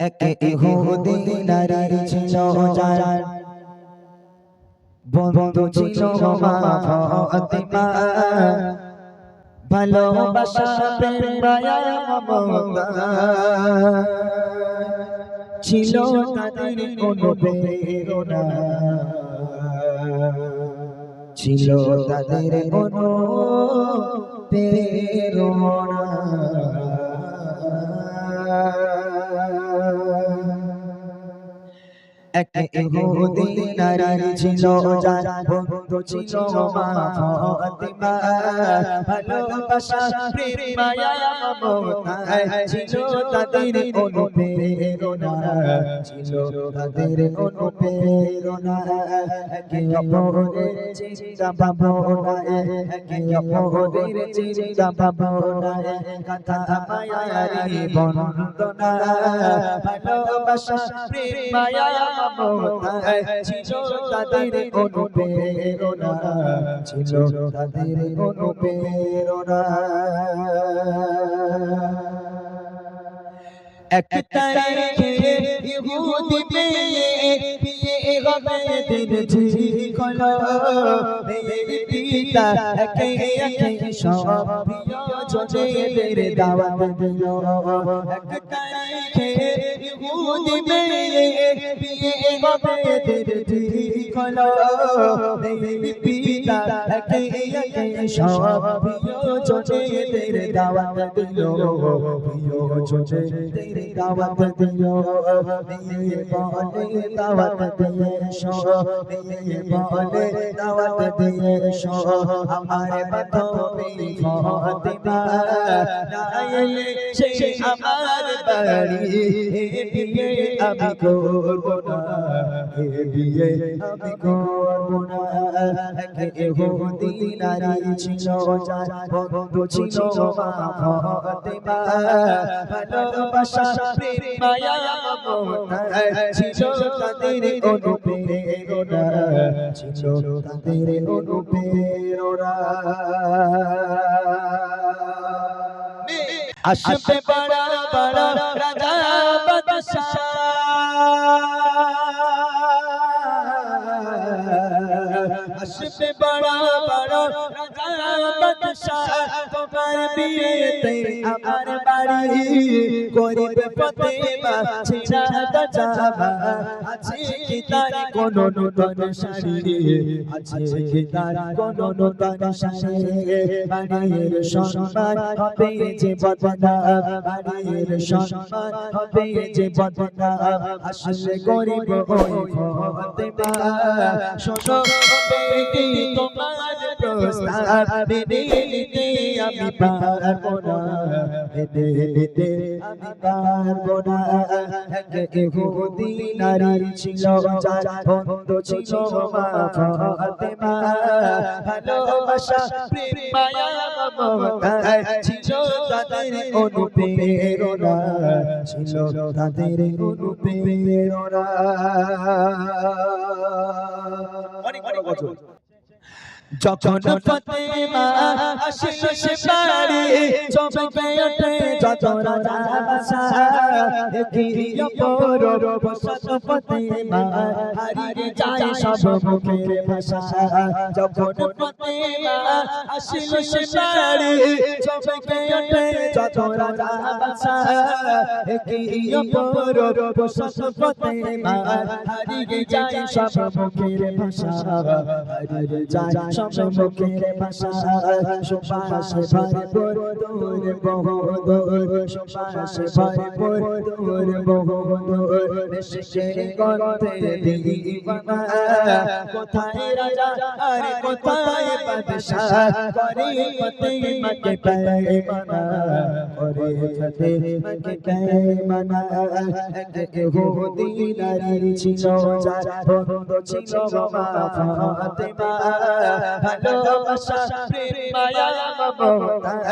এক ইহুদি নারী ছিল যার বন্ধু ছিল মা ফাতিমা। ভালোবাসা প্রেম মায়া মমতা ছিল তাদের অনুপ্রেরণা, ছিল তাদের অনুপ্রেরণা। এক ইহুদি নারী ছিল যার বন্ধু ছিল মা ফাতিমা। ভালোবাসা প্রেম মায়া মমতায় ছিল তাদের অনুপ্রেরণা, ছিল তাদের অনুপ্রেরণা। একে অপরের চিন্তা ভাবনায়, একে অপরের চিন্তা ভাবনায় কথা মায়ারি বন্দনা। ভালোবাসা প্রেম মায়া মমতায় ছিল তাদের অনুপ্রেরণা, ছিল তাদের অনুপ্রেরণা। এক তারিখে ইহুদি মেয়ে বিয়ে হবে দিন ঠিক হলো। মেয়ের পিতা একে একে সব প্রিয়জনেদের দাওয়াত দিল। এক তারিখে ইহুদি মেয়ে বিয়ে হবে দিন ঠিক হলো। মেয়ের পিতা একে একে সব প্রিয়জনেদের দাওয়াত দিল। প্রিয়জনেদের দাওয়াত দিল। মেয়ে বলে দাওয়াত দিয়ে এসো, মেয়ে বলে দাওয়াত দিয়ে এসো। আমার বান্ধবী ফাতিমা না এলে সে আমার বাড়ি এ বিয়ে আমি করব না, এ বিয়ে আমি করব না। এক ইহুদি নারী ছিল যার বন্ধু ছিল মা ফাতিমা। ভালোবাসা প্রেম মায়া মমতায় ছিল তাদের অনুপ্রেরণা, ছিল তাদের অনুপ্রেরণা। আসবে বড় বড় রাজা বাদশাহ, আসবে বড় বড় রাজা বাদশাহ। তোমার বিয়েতে আমার বাড়ি গরিব ফাতিমা ছিনা জামা। আছে কি তার কোনো নতুন শাড়ি, আছে কি তার কোনো নতুন শাড়ি। বাড়ির সম্মান হবে যে বদনাম, বাড়ির সম্মান হবে যে বদনাম। আসলে গরিব ওই ফাতিমা। শোনো বেটি তোমার প্রস্তাব মেনে নিতে আমি পারবো না, মেনে নিতে আমি পারবো না। এক ইহুদি নারী ছিল যার বন্ধু ছিল মা ফাতিমা। ভালোবাসা প্রেম মায়া মমতায় ছিল তাদের অনুপ্রেরণা, ছিল তাদের অনুপ্রেরণা। অনেক বড় কথা। যখন ফাতিমা আসিল সে বাড়ি চমকে ওঠে যত রাজা বাদশাহ। একই অপর বসত ফাতিমা হারিয়ে যায় সব মুখের ভাষা। যখন ফাতিমা আসিল সে বাড়ি চমকে ওঠে যত রাজা বাদশাহ। একই অপর বসত ফাতিমা হারিয়ে যায় সব মুখের ভাষা, হারিয়ে যায় সব মুখের ভাষা। সুবাসে ভরপুর দূর বহুদূর, সুবাসে ভরপুর দূর বহুদূর। ইশকের গন্ধে দিওয়ানা, কোথায় রাজা আর কোথায় বাদশাহ। করে ফাতিমাকে পেমানা, করে ফাতিমাকে পেমানা। এক ইহুদি নারী ছিল যার বন্ধু ছিল মা ফাতিমা। ভালোবাসা প্রেম মায়া মমতায়